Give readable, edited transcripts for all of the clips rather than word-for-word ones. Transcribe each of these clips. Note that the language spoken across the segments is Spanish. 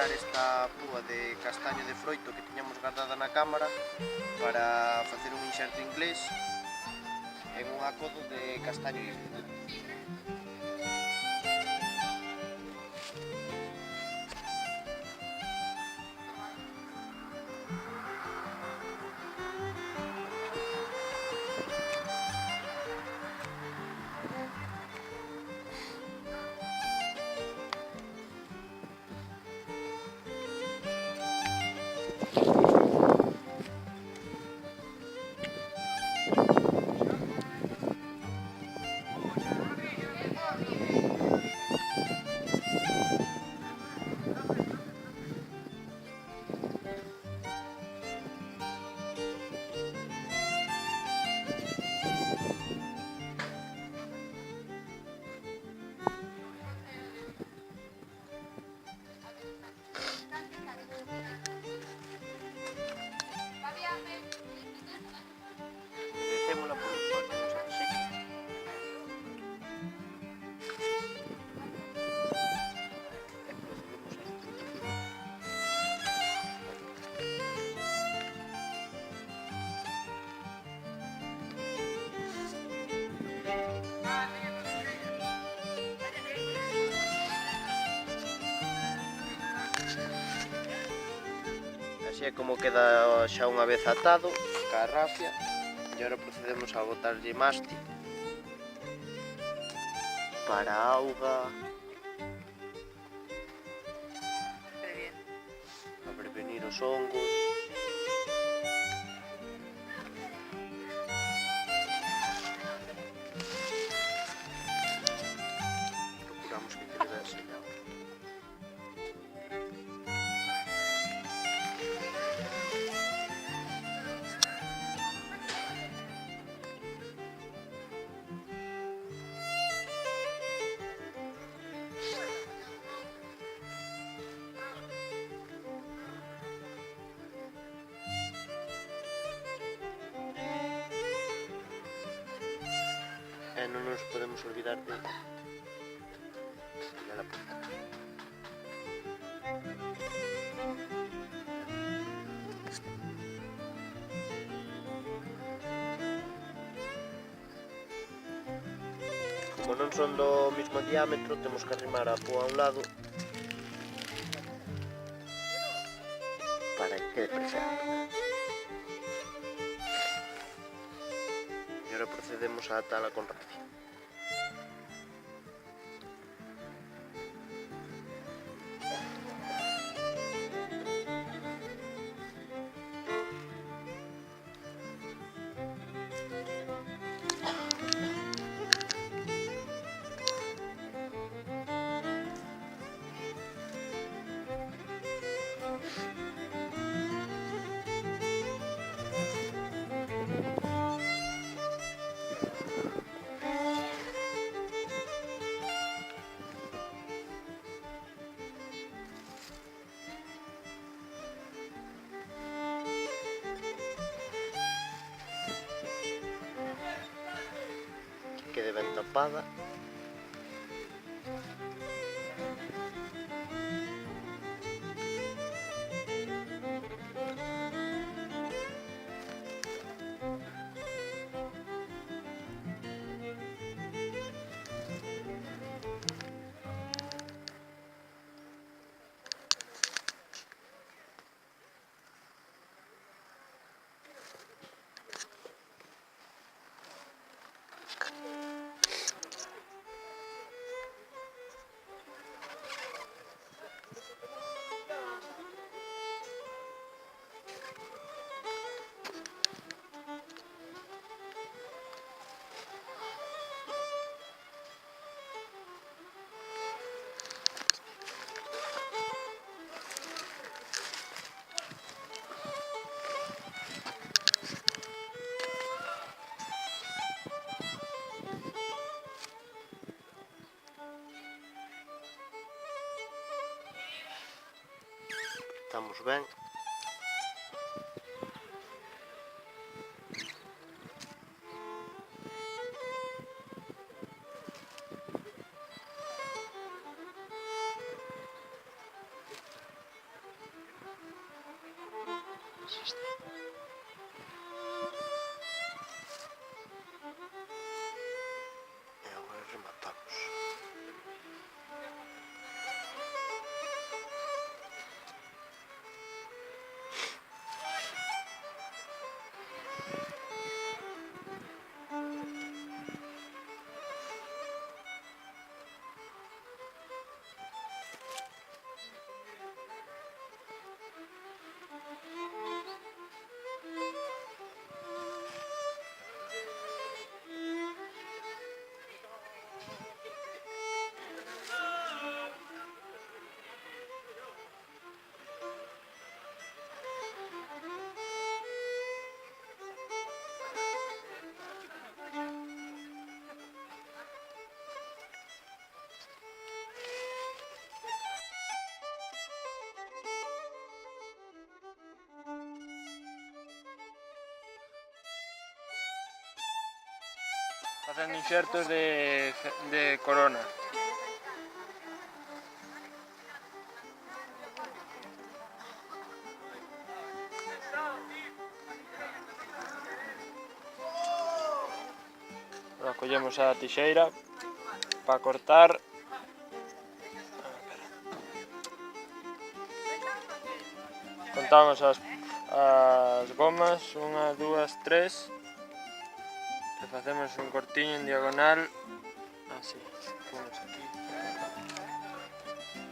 preparar esta púa de castaño de froito que tiñamos guardada na cámara para facer un inxerto inglés en un acodo de castaño híbrido. Decémola por un par, non se seque. Así é como queda xa unha vez atado ca rafia. E agora procedemos a botarlle masti para a auga, a prevenir os hongos. Procuramos que quede ben sellado. E non nos podemos olvidar de la punta. Como non son do mismo diámetro, temos que arrimar a púa a un lado para que quede perfecto. E agora procedemos a atala con rafia. Quede ben tapada. Estamos ben. E agora rematamos. Facendo inxertos de corona. Agora collemos a tixeira para cortar. Contamos as gomas, 1, 2, 3. E facemos un cortiño en diagonal. Así, ponemos aquí.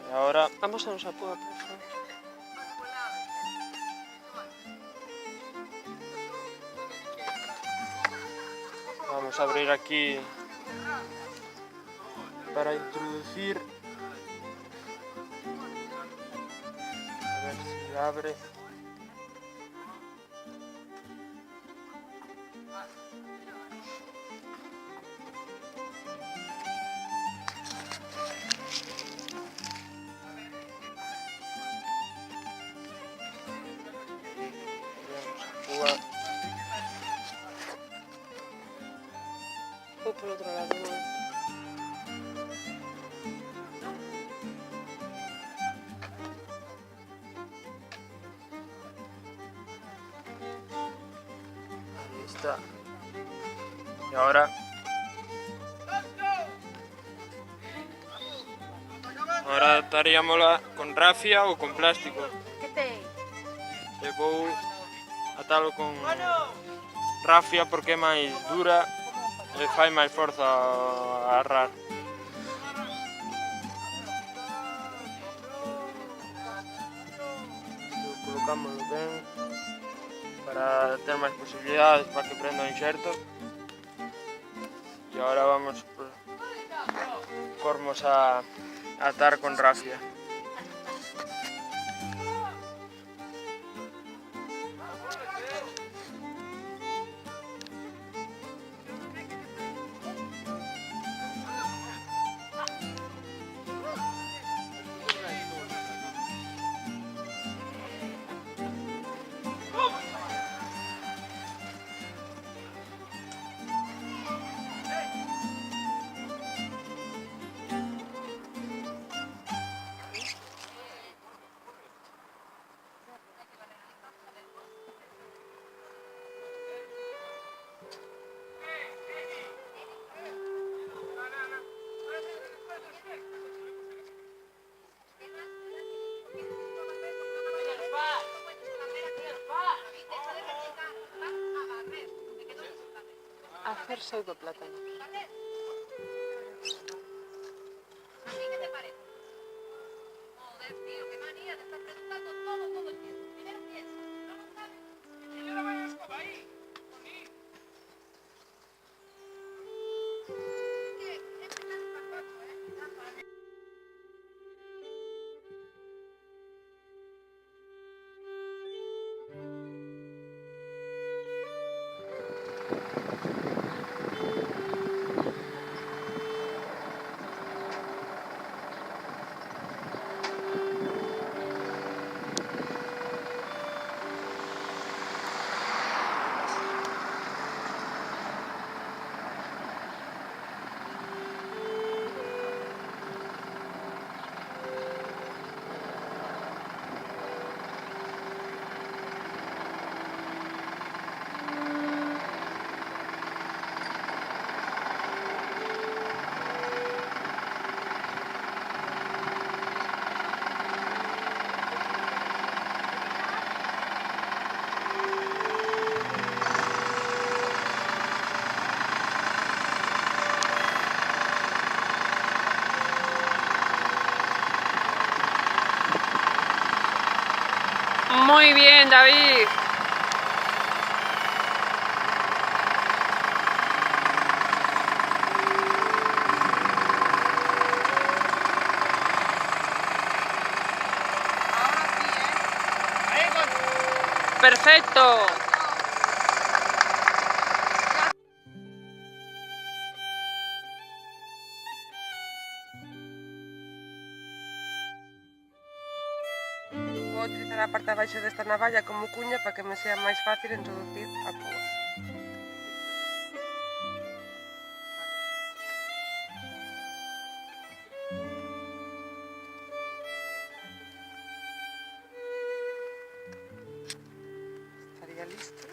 E agora Vamos a usar púa, por favor. vamos a abrir aquí para introducir. A ver si abre. O por outro lado, non. Ahí está. Y ahora ataríamola con rafia ou con plástico. Que ten? E vou atalo con rafia porque é máis dura e fai máis forza a agarrar. Colocámoslo ben para ter máis posibilidades para que prenda o inxerto. E agora vamos pormos a atar con rafia. Hacer pseudo plátano. Muy bien, David. Perfecto. Vou utilizar a parte de abaixo desta navalla como cuña para que me sea máis fácil introducir a púa. Estaría listo.